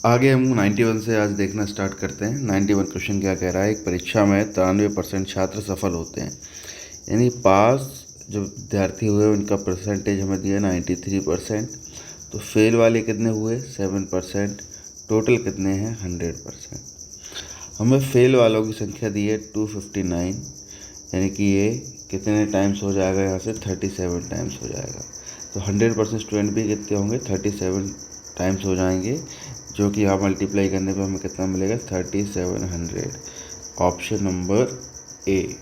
आगे हम 91 से आज देखना स्टार्ट करते हैं। 91 क्वेश्चन क्या कह रहा है, एक परीक्षा में 93% छात्र सफल होते हैं, यानी पास जो विद्यार्थी हुए उनका परसेंटेज हमें दिया 93%। तो फेल वाले कितने हुए 7%, टोटल कितने हैं 100%। हमें फेल वालों की संख्या दी है 259, यानी कि ये कितने टाइम्स हो जाएगा, यहाँ से 37 टाइम्स हो जाएगा। तो 100% स्टूडेंट भी कितने होंगे 37 टाइम्स हो जाएंगे, जो कि यहाँ मल्टीप्लाई करने पे हमें कितना मिलेगा 3700। Option number A.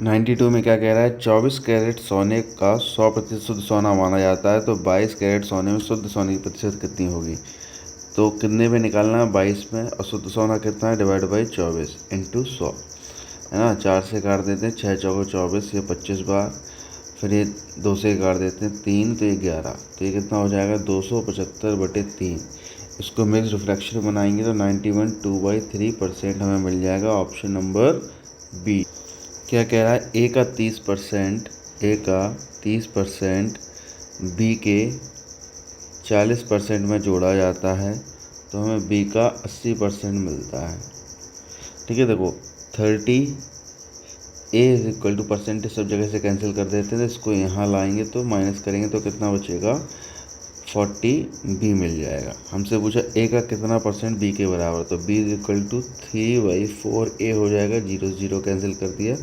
92 में क्या कह रहा है, 24 कैरेट सोने का 100% शुद्ध सोना माना जाता है, तो 22 कैरेट सोने में शुद्ध सोने की प्रतिशत कितनी होगी। तो कितने में निकालना है, 22 में, और शुद्ध सोना कितना है, डिवाइड बाई 24 इंटू 100, है ना। 4 से काट देते हैं, 6 चौको 24, ये 25 बार, फिर ये 2 से काट देते हैं 3, तो ये 11, तो ये कितना हो जाएगा 275/3। इसको मिक्स रिफ्रैक्शन बनाएंगे तो 91 2/3% हमें मिल जाएगा। Option number B. क्या कह रहा है, ए का 30% बी के 40% में जोड़ा जाता है, तो हमें बी का 80% मिलता है। ठीक है, देखो 30 ए इज इक्वल टू परसेंटेज सब जगह से कैंसिल कर देते हैं, तो इसको यहाँ लाएंगे तो माइनस करेंगे तो कितना बचेगा 40 बी मिल जाएगा। हमसे पूछा ए का कितना परसेंट बी के बराबर, तो बी इज इक्वल टू 3/4 ए हो जाएगा, 0 0 कैंसिल कर दिया,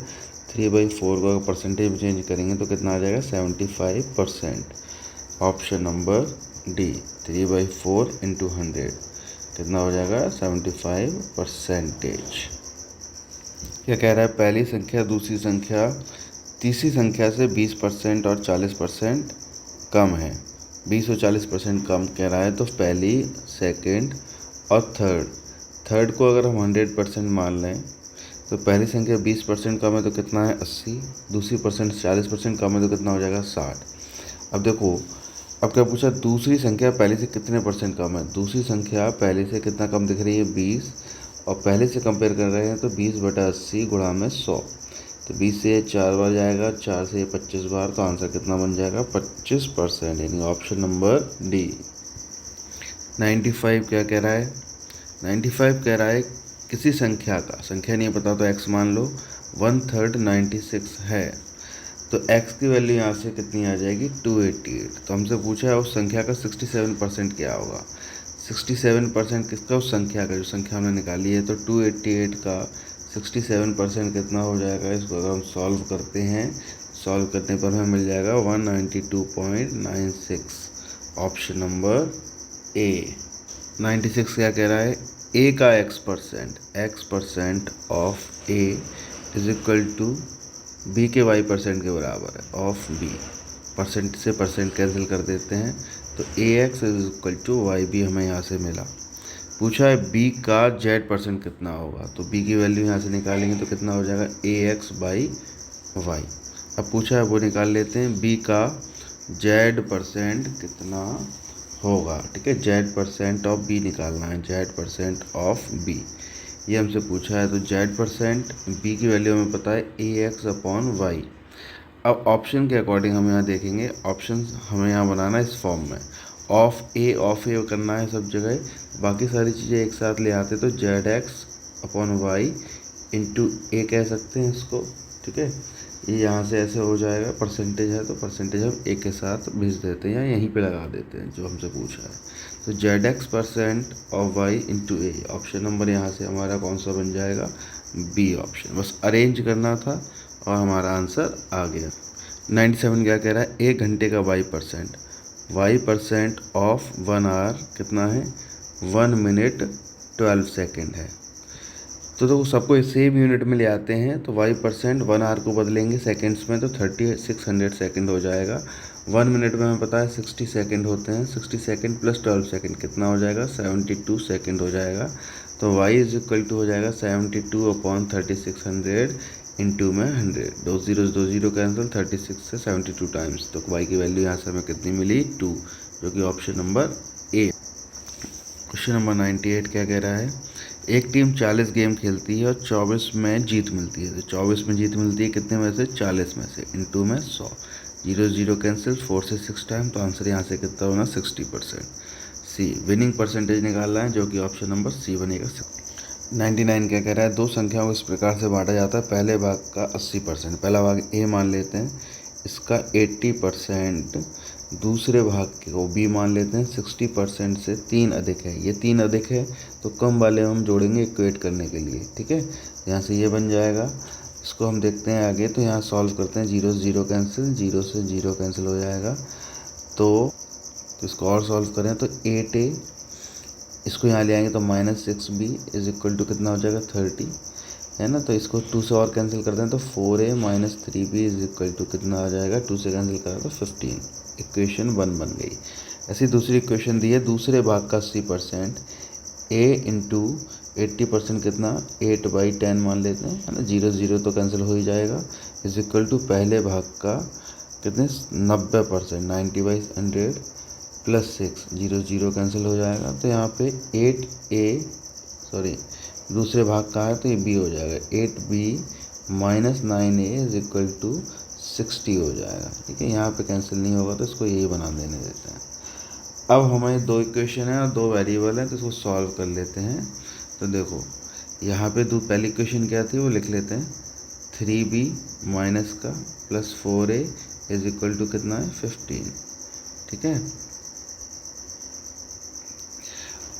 3/4 का परसेंटेज चेंज करेंगे तो कितना आ जाएगा 75%। ऑप्शन नंबर डी, 3/4 इंटू 100 कितना हो जाएगा 75%। क्या कह रहा है, पहली संख्या दूसरी संख्या तीसरी संख्या से 20% और 40% कम है। 20 और 40% कम कह रहा है, तो पहली, सेकंड और थर्ड को अगर हम 100% मान लें, तो पहली संख्या 20% कम है तो कितना है 80, दूसरी 40% कम है तो कितना हो जाएगा 60। अब देखो, अब क्या पूछा, दूसरी संख्या पहले से कितने परसेंट कम है। दूसरी संख्या पहले से कितना कम दिख रही है 20, और पहले से कंपेयर कर रहे हैं तो 20/80 गुणा में 100, तो 20 से 4 बार जाएगा, 4 से 25 बार, तो आंसर कितना बन जाएगा 25%, यानी ऑप्शन नंबर डी। 95 क्या कह रहा है, 95 कह रहा है किसी संख्या का, संख्या नहीं पता तो x मान लो, 1/3 96 है, तो x की वैल्यू यहाँ से कितनी आ जाएगी 288। तो हमसे पूछा है उस संख्या का 67% क्या होगा। 67% किसका, उस संख्या का, जो संख्या हमने निकाली है, तो 288 का 67% कितना हो जाएगा। इसको अगर हम सॉल्व करते हैं, सॉल्व करने पर हमें मिल जाएगा 192.96। Option number A. 96 क्या कह रहा है, ए का x% of A is equal to B के y% के बराबर है, ऑफ बी। परसेंट से परसेंट कैंसिल कर देते हैं, तो ax is equal to y B हमें यहाँ से मिला। पूछा है b का z% कितना होगा, तो b की वैल्यू यहाँ से निकालेंगे तो कितना हो जाएगा ax/y। अब पूछा है वो निकाल लेते हैं, b का z% कितना होगा। ठीक है, z% ऑफ b निकालना है, z% ऑफ b, ये हमसे पूछा है। तो z% b की वैल्यू हमें पता है ax/y। अब ऑप्शन के अकॉर्डिंग हम यहाँ देखेंगे, ऑप्शन हमें यहाँ बनाना है इस फॉर्म में, ऑफ ए करना है सब जगह, बाकी सारी चीज़ें एक साथ ले आते तो zx/y इंटू ए कह सकते हैं इसको। ठीक है, ये यहाँ से ऐसे हो जाएगा, परसेंटेज है तो परसेंटेज हम ए के साथ भेज देते हैं या यहीं पे लगा देते हैं जो हमसे पूछा है। तो zx% of y into A, option number यहाँ से हमारा कौन सा बन जाएगा, बी ऑप्शन। बस अरेंज करना था और हमारा आंसर आ गया। 97 क्या कह रहा है, 1 घंटे का y% ऑफ 1 आवर कितना है 1 मिनट 12 सेकेंड है। तो सबको सेम यूनिट में ले आते हैं, तो y% 1 आवर को बदलेंगे सेकेंड्स में, तो 3600 सेकेंड हो जाएगा। 1 मिनट में हमें पता है 60 सेकेंड होते हैं, 60 सेकेंड प्लस 12 सेकेंड कितना हो जाएगा 72 सेकेंड हो जाएगा। तो y इज इक्वल टू हो जाएगा 72/3600 इंटू में 100, 2 0 कैंसिल, 36 से 72 टाइम्स, तो y की वैल्यू यहाँ से हमें कितनी मिली 2, जो कि option number A. Question number 98 क्या कह रहा है, एक टीम 40 गेम खेलती है और 24 में जीत मिलती है। तो 24 में जीत मिलती है कितने में से, 40 में से, इंटू में 100, 0 0 कैंसिल, 4 से 6 टाइम, तो आंसर यहाँ से कितना होना 60%। सी, विनिंग परसेंटेज निकालना है जो कि ऑप्शन नंबर सी बनेगा। 99 क्या कह रहा है, दो संख्याओं को इस प्रकार से बांटा जाता है, पहले भाग का 80%, पहला भाग ए मान लेते हैं, इसका 80%, दूसरे भाग को बी मान लेते हैं, 60% से 3 अधिक है, ये 3 अधिक है तो कम वाले हम जोड़ेंगे इक्वेट करने के लिए, ठीक है। यहाँ से ये बन जाएगा, इसको हम देखते हैं आगे, तो यहाँ सॉल्व करते हैं, 0 से 0 कैंसिल, 0 से 0 कैंसिल हो जाएगा, तो इसको और सॉल्व करें तो 8a, इसको यहाँ ले आएंगे तो -6b इज इक्वल टू कितना हो जाएगा 30, है ना। तो इसको 2 से और कैंसिल करते हैं तो 4a - 3b is equal to कितना आ जाएगा, 2 से कैंसिल करा तो 15। इक्वेशन 1 बन गई। ऐसी दूसरी इक्वेशन दी है, दूसरे भाग का 80%, a इंटू 80% कितना 8/10 मान लेते हैं, है ना। 0 0 तो कैंसिल हो ही जाएगा, इज इक्वल टू पहले भाग का कितने 90%, 90/100 प्लस 6, 0 0 कैंसिल हो जाएगा, तो यहाँ पे 8a दूसरे भाग का है तो ये b हो जाएगा, 8b - 9a is equal to 60 हो जाएगा, ठीक है। यहाँ पे कैंसिल नहीं होगा तो इसको यही बना देने देते हैं। अब हमारे दो इक्वेशन है और दो वेरिएबल है, तो इसको सॉल्व कर लेते हैं। तो देखो यहाँ पे पहली इक्वेशन क्या थी वो लिख लेते हैं, 3b माइनस का plus 4a is equal to कितना है 15, ठीक है।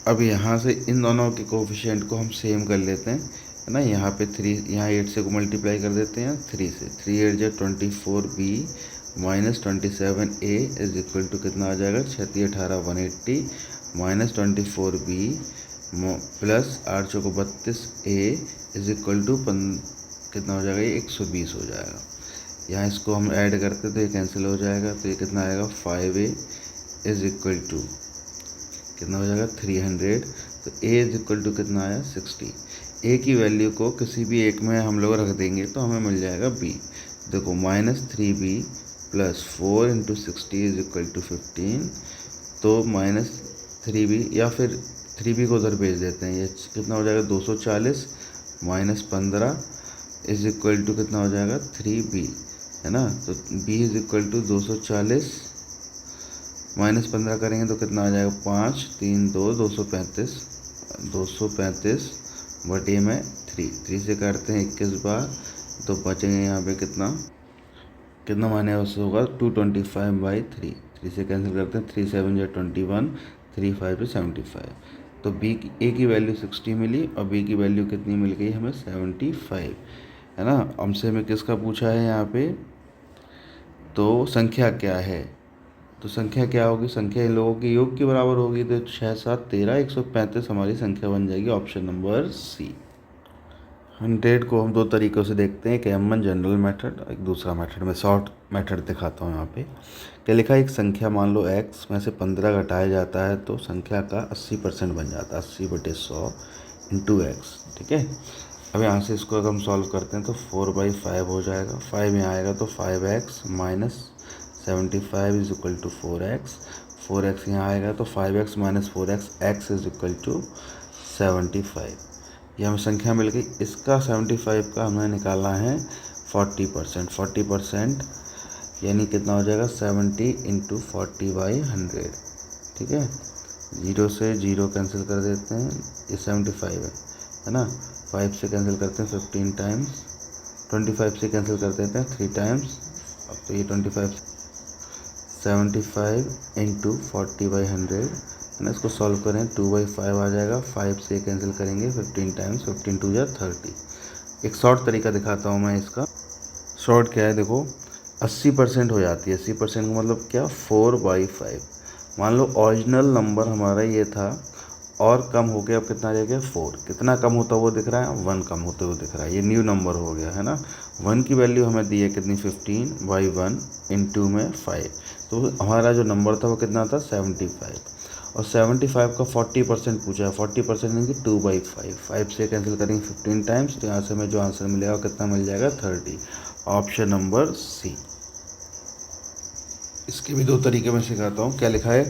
अब यहाँ से इन दोनों के कोफिशिएंट को हम सेम कर लेते हैं, है ना। यहाँ पे 3, यहाँ 8 से को मल्टीप्लाई कर देते हैं 3 से, 3 8 जा 24b - 27a is equal to कितना आ जाएगा 36 18 180 -24b प्लस 8 चौको 32a इज इक्वल टू कितना हो जाएगा, ये 120 हो जाएगा। यहाँ इसको हम ऐड करते तो ये कैंसिल हो जाएगा, तो ये कितना आएगा 5a इज इक्वल टू कितना हो जाएगा 300, तो a इज इक्वल टू कितना आया 60। a की वैल्यू को किसी भी एक में हम लोग रख देंगे तो हमें मिल जाएगा b। देखो -3b plus 4 × 60 is equal to 15, तो -3b या फिर 3b को उधर भेज देते हैं, ये कितना हो जाएगा 240 -15 इज इक्वल टू कितना हो जाएगा 3b, है ना। तो b इज इक्वल टू 240 -15 करेंगे तो कितना आ जाएगा 5 3 2 235 बटे में 3 से करते हैं 21 बार, तो बचेंगे यहाँ पे कितना माने उससे होगा 225/3, 3 से कैंसिल करते हैं, 3 7 जा 21, 3 5 75, तो a की वैल्यू 60 मिली और b की वैल्यू कितनी मिल गई हमें 75, है ना। हमसे हमें किसका पूछा है यहाँ पे, तो संख्या क्या है, तो संख्या क्या होगी, संख्या इन लोगों के योग के बराबर होगी, तो 6 7 13 135 हमारी संख्या बन जाएगी, ऑप्शन नंबर सी। 100 को हम दो तरीक़ों से देखते हैं, एक M1 जनरल मेथड, एक दूसरा मेथड में शॉर्ट मेथड दिखाता हूँ। यहाँ पे क्या लिखा है, एक संख्या मान लो x में से 15 घटाया जाता है तो संख्या का 80% बन जाता है, 80/100 × x, ठीक है। अब यहाँ से इसको अगर हम सॉल्व करते हैं तो 4/5 हो जाएगा, 5 यहाँ आएगा तो 5x - 75 is equal to 4x, 4x यहाँ आएगा तो 5x - 4x, x is equal to 75। ये हमें संख्या मिल गई, इसका 75 का हमें निकालना है 40%, यानी कितना हो जाएगा 70 × 40/100, ठीक है। 0 से 0 कैंसिल कर देते हैं, ये 75 है ना। 5 से कैंसिल करते हैं 15 टाइम्स, 25 से कैंसिल कर देते हैं 3 टाइम्स, अब तो ये 75 × 40/100, है ना। इसको सॉल्व करें 2/5 आ जाएगा, 5 से कैंसिल करेंगे 15 टाइम्स, 15 2 जा 30। एक शॉर्ट तरीका दिखाता हूँ मैं इसका। शॉर्ट क्या है, देखो 80% हो जाती है, 80% का मतलब क्या 4/5। मान लो ओरिजिनल नंबर हमारा ये था और कम हो गया, अब कितना रह गया 4, कितना कम होता हुआ दिख रहा है 1 कम होते हुए दिख रहा है, ये न्यू नंबर हो गया, है ना। 1 की वैल्यू हमें दी है कितनी 15/1 × 2 में 5, तो हमारा जो नंबर था वो कितना था 75, और 75 का 40% पूछा है, 40% यानी कि 2/5, 5 से कैंसिल करेंगे 15 टाइम्स, तो यहाँ से हमें जो आंसर मिलेगा कितना मिल जाएगा 30, ऑप्शन नंबर सी। इसके भी दो तरीके में सिखाता हूँ। क्या लिखा है,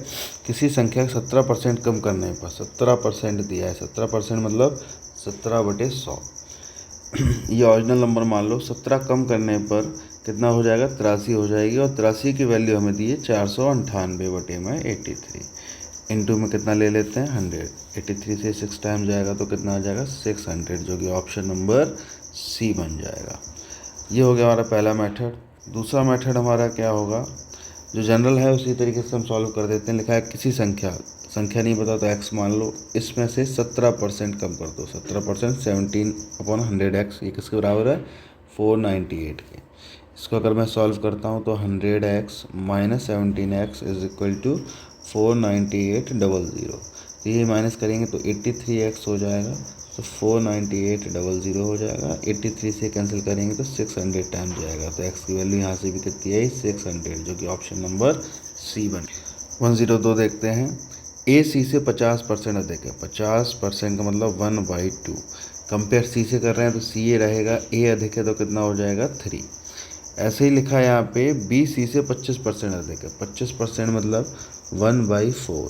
किसी संख्या का 17% कम करने पर 17% दिया है, 17% मतलब 17/100। ये ओरिजिनल नंबर मान लो, 17 कम करने पर कितना हो जाएगा 83 हो जाएगी, और 83 की वैल्यू हमें दी है 498 बटे में 83। इनटू में कितना ले लेते हैं 100, 83 से 6 टाइम जाएगा तो कितना आ जाएगा 600, जो कि ऑप्शन नंबर सी बन जाएगा। ये हो गया हमारा पहला मेथड। दूसरा मेथड हमारा क्या होगा, जो जनरल है उसी तरीके से हम सॉल्व कर देते हैं। लिखा है किसी संख्या नहीं पता तो x मान लो, इसमें से 17% कम कर दो। 17% 17/100x, ये किसके बराबर है 498 के। इसको अगर मैं सॉल्व करता हूँ तो 100x minus 17x is equal to 498,000। तो ये माइनस करेंगे तो 83x हो जाएगा, तो 498,000 हो जाएगा। 83 से कैंसिल करेंगे तो 600 टाइम जाएगा, तो x की वैल्यू यहाँ से भी कितनी है 600, जो कि ऑप्शन नंबर सी बन। 102 देखते हैं। ए सी से 50% अधिक है। 50% का मतलब 1/2। कंपेयर सी से कर रहे हैं तो सी ए रहेगा, ए अधिक है तो कितना हो जाएगा 3। ऐसे ही लिखा है यहाँ पे बी सी से 25% अधिक है। 25% मतलब 1/4।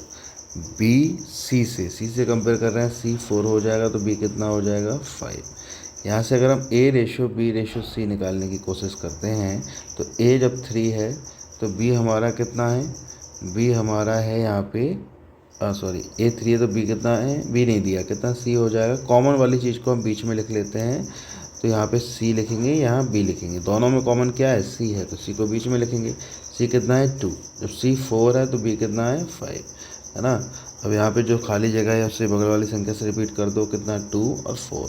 बी सी से कंपेयर कर रहे हैं, सी 4 हो जाएगा तो बी कितना हो जाएगा 5। यहाँ से अगर हम ए रेशो बी रेशो सी निकालने की कोशिश करते हैं तो ए जब 3 है तो बी हमारा कितना है, बी हमारा है यहाँ पे सॉरी ए 3 है तो बी कितना है, बी नहीं दिया, कितना सी हो जाएगा। कॉमन वाली चीज़ को हम बीच में लिख लेते हैं, तो यहाँ पे सी लिखेंगे, यहाँ बी लिखेंगे। दोनों में कॉमन क्या है सी है, तो सी को बीच में लिखेंगे। सी कितना है 2, जब सी 4 है तो बी कितना है 5, है ना। अब यहाँ पे जो खाली जगह है उससे बगल वाली संख्या से रिपीट कर दो, कितना 2 और 4,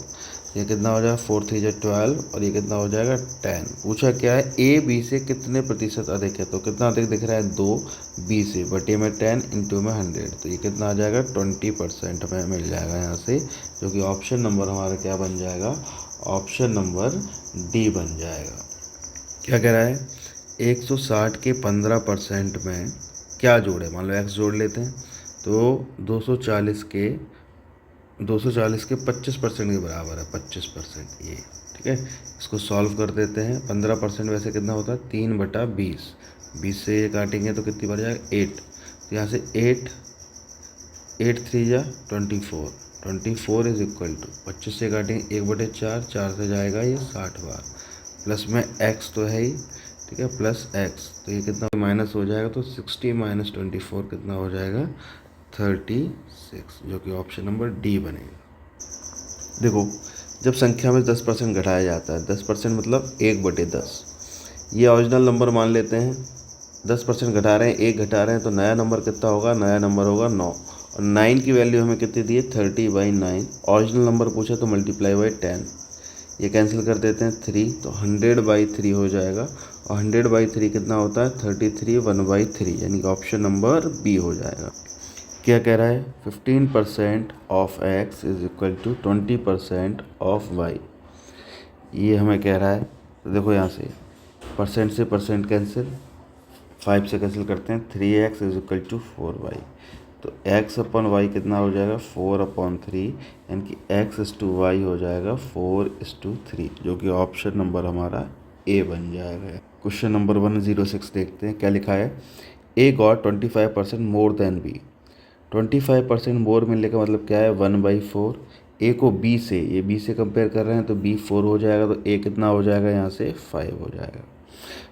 ये कितना हो जाएगा 4 3 जा 12 और ये कितना हो जाएगा 10। पूछा क्या है ए बी से कितने प्रतिशत अधिक है, तो कितना अधिक दिख रहा है 2 बी से, बटे में 10 इंटू में 100, तो ये कितना आ जाएगा 20% हमें मिल जाएगा यहाँ से, जो कि ऑप्शन नंबर हमारा क्या बन जाएगा, ऑप्शन नंबर डी बन जाएगा। क्या कह रहा है 160 के 15% में क्या जोड़े, मान लो x जोड़ लेते हैं तो 240 के 25% के बराबर है 25%, ये ठीक है। इसको सॉल्व कर देते हैं। 15% वैसे कितना होता है 3/20, 20 से ये काटेंगे तो कितनी बार जाएगा 8, तो यहाँ से 8 3 जा 24, 24 इज इक्वल टू 25 से काटेंगे 1/4, 4 से जाएगा ये 60 बार, प्लस में x तो है ही, ठीक है, प्लस x, तो ये कितना माइनस हो जाएगा, तो 60 माइनस 24 कितना हो जाएगा 36, जो कि ऑप्शन नंबर डी बनेगा। देखो जब संख्या में 10% घटाया जाता है, 10% मतलब 1/10, ये ओरिजिनल नंबर मान लेते हैं। 10% घटा रहे हैं, 1 घटा रहे हैं, तो नया नंबर कितना होगा, नया नंबर होगा 9, और 9 की वैल्यू हमें कितनी दी है 30/9। ओरिजिनल नंबर पूछा तो मल्टीप्लाई बाई 10, ये कैंसिल कर देते हैं 3, तो 100/3 हो जाएगा, और 100/3 कितना होता है 33 1/3, यानी कि ऑप्शन नंबर बी हो जाएगा। क्या कह रहा है 15% of x is equal to 20% of y, ये हमें कह रहा है। तो देखो यहाँ से परसेंट से परसेंट कैंसिल, 5 से कैंसिल करते हैं, 3x is equal to 4y, तो x/y कितना हो जाएगा 4/3, यानी कि x/y हो जाएगा 4:3, जो कि ऑप्शन नंबर हमारा ए बन जाएगा। क्वेश्चन नंबर 106 देखते हैं क्या लिखा है। ए गॉट 25% मोर देन बी। 25% मोर मिलने का मतलब क्या है 1/4। ए को बी से, ये बी से कंपेयर कर रहे हैं तो बी 4 हो जाएगा, तो ए कितना हो जाएगा यहाँ से 5 हो जाएगा।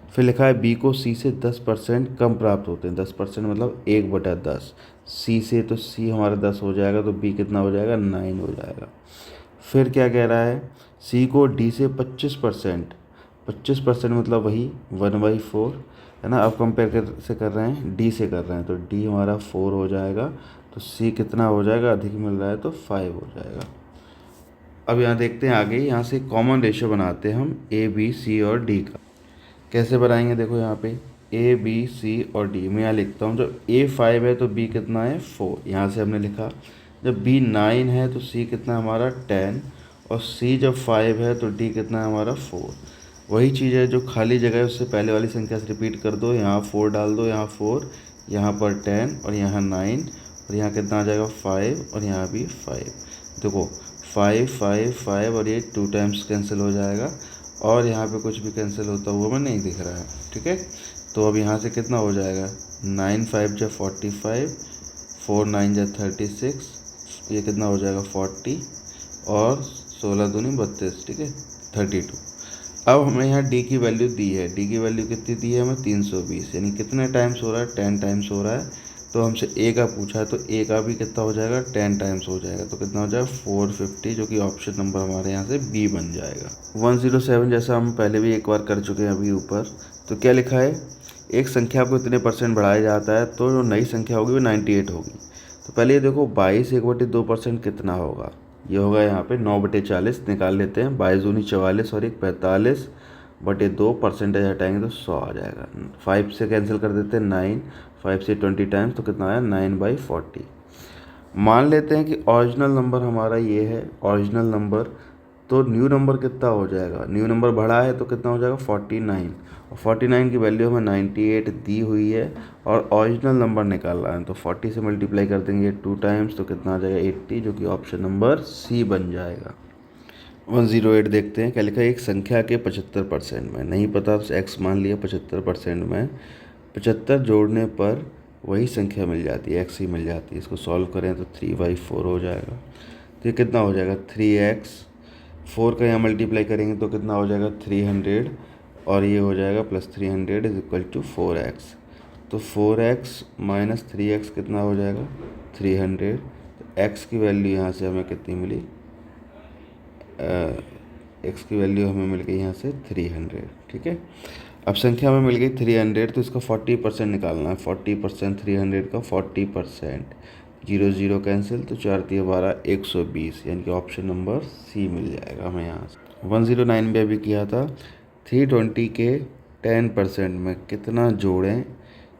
फिर लिखा है बी को सी से 10% कम प्राप्त होते हैं। 10% मतलब 1/10, सी से, तो सी हमारा 10 हो जाएगा, तो बी कितना हो जाएगा 9 हो जाएगा। फिर क्या कह रहा है सी को डी से 25%, 25% मतलब वही 1/4, है ना। अब कंपेयर से कर रहे हैं डी से कर रहे हैं, तो डी हमारा 4 हो जाएगा, तो सी कितना हो जाएगा, अधिक मिल रहा है तो 5 हो जाएगा। अब यहाँ देखते हैं आगे, यहाँ से कॉमन रेशियो बनाते हैं हम ए बी सी और डी का। कैसे बनाएंगे, देखो यहाँ पे ए बी सी और डी, मैं यहाँ लिखता हूँ जब ए 5 है तो बी कितना है 4, यहाँ से हमने लिखा। जब बी 9 है तो सी कितना है हमारा 10, और सी जब 5 है तो डी कितना है हमारा 4। वही चीज़ है, जो खाली जगह है उससे पहले वाली संख्या से रिपीट कर दो, यहाँ 4 डाल दो, यहाँ 4, यहाँ पर 10 और यहाँ 9, और यहाँ कितना आ जाएगा 5 और यहाँ भी 5। देखो 5 5 5 और ये 2 टाइम्स कैंसिल हो जाएगा, और यहाँ पे कुछ भी कैंसिल होता हुआ हमें नहीं दिख रहा है, ठीक है। तो अब यहाँ से कितना हो जाएगा 9 5 जा 45, 4 9 जा 36, ये कितना हो जाएगा 40, और 16 दूनी 32, ठीक है 32। अब हमें यहाँ डी की वैल्यू दी है, डी की वैल्यू कितनी दी है हमें 320, यानी कितने टाइम्स हो रहा है 10 टाइम्स हो रहा है, तो हमसे ए का पूछा है, तो ए का भी कितना हो जाएगा, 10 टाइम्स हो जाएगा, तो कितना हो जाएगा 450, जो कि ऑप्शन नंबर हमारे यहाँ से बी बन जाएगा। 107 जैसा हम पहले भी एक बार कर चुके हैं अभी ऊपर। तो क्या लिखा है, एक संख्या को इतने % बढ़ाया जाता है तो जो नई संख्या होगी वो 98 होगी। तो पहले ये देखो 22 1/2% कितना होगा, ये होगा यहाँ पे 9/40 निकाल लेते हैं। 22 दूनी 44 और 1 45/2, परसेंटेज हटाएंगे तो 100 आ जाएगा। 5 से कैंसिल कर देते हैं 9, 5 से 20 टाइम्स तो कितना आया 9/40। मान लेते हैं कि ओरिजिनल नंबर हमारा ये है, ओरिजिनल नंबर, तो न्यू नंबर कितना हो जाएगा, न्यू नंबर बढ़ा है तो कितना हो जाएगा 49, और 49 की वैल्यू हमें 98 दी हुई है और ओरिजिनल नंबर निकालना है, तो 40 से मल्टीप्लाई कर देंगे 2 टाइम्स तो कितना आ जाएगा 80, जो कि ऑप्शन नंबर सी बन जाएगा। 108 देखते हैं क्या लिखा है, एक संख्या के 75% में, नहीं पता तो एक्स मान लिया, 75% में 75 जोड़ने पर वही संख्या मिल जाती है, एक्स ही मिल जाती है। इसको सॉल्व करें तो 3/4 हो जाएगा। तो ये कितना हो जाएगा 3x, 4 का यहाँ मल्टीप्लाई करेंगे तो कितना हो जाएगा 300, और ये हो जाएगा +300 इज इक्वल टू 4x। तो 4x माइनस 3x कितना हो जाएगा 300। तो x की वैल्यू यहाँ से हमें कितनी मिली, x की वैल्यू हमें मिल गई यहाँ से 300। ठीक है, अब संख्या में मिल गई 300, तो इसका 40% निकालना है। 40%, 300 का 40%, 0 0 कैंसिल, तो 4 3 12 120, यानी कि ऑप्शन नंबर सी मिल जाएगा हमें यहाँ से। 109 में अभी किया था, 320 के 10% में कितना जोड़ें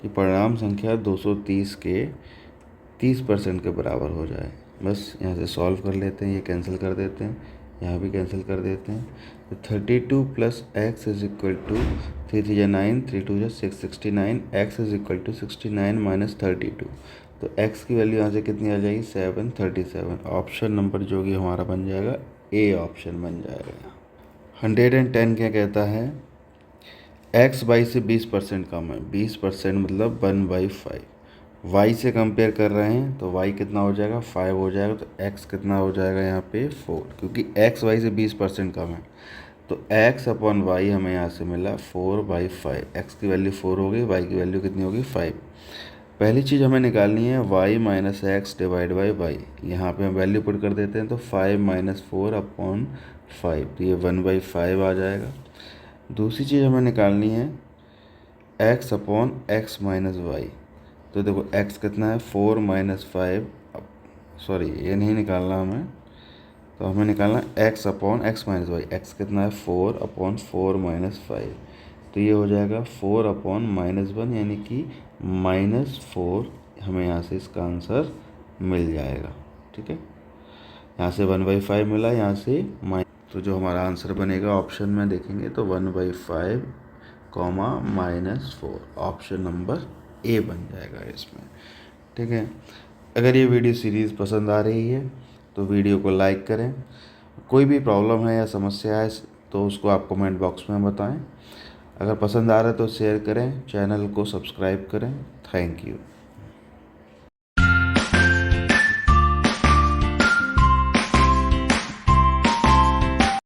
कि परिणाम संख्या 230 के 30% के बराबर हो जाए। बस यहाँ से सॉल्व कर लेते हैं, ये कैंसिल कर देते हैं, यहाँ भी कैंसिल कर देते हैं। तो 32 + x is equal to 3 3 9, 3 2 6, 69, x is equal to 69 minus 32। तो x की वैल्यू यहाँ से कितनी आ जाएगी 737। ऑप्शन नंबर जो कि हमारा बन जाएगा ए ऑप्शन बन जाएगा। 110 क्या कहता है, x y से 20% कम है, 20% मतलब 1/5। y से कंपेयर कर रहे हैं तो y कितना हो जाएगा 5 हो जाएगा, तो x कितना हो जाएगा यहाँ पे 4, क्योंकि x y से 20% कम है। तो x/y हमें यहाँ से मिला 4/5। x की वैल्यू 4 हो गई, y की वैल्यू कितनी होगी 5। पहली चीज़ हमें निकालनी है y - x divide by y। यहाँ पे हम वैल्यू पुट कर देते हैं, तो 5 - 4/5, तो ये 1/5 आ जाएगा। दूसरी चीज़ हमें निकालनी है x/x माइनस y। तो देखो x कितना है 4 - 5, सॉरी ये नहीं निकालना हमें, तो हमें निकालना x/x माइनस y। x कितना है 4/4 - 5, तो ये हो जाएगा 4/-1, यानी कि -4। हमें यहाँ से इसका आंसर मिल जाएगा। ठीक है, यहाँ से 1/5 मिला, यहाँ से तो जो हमारा आंसर बनेगा ऑप्शन में देखेंगे तो 1/5, -4, ऑप्शन नंबर ए बन जाएगा इसमें। ठीक है, अगर ये वीडियो सीरीज़ पसंद आ रही है तो वीडियो को लाइक करें। कोई भी प्रॉब्लम है या समस्या है तो उसको आप कमेंट बॉक्स में बताएं। अगर पसंद आ रहा है तो शेयर करें, चैनल को सब्सक्राइब करें। Thank you.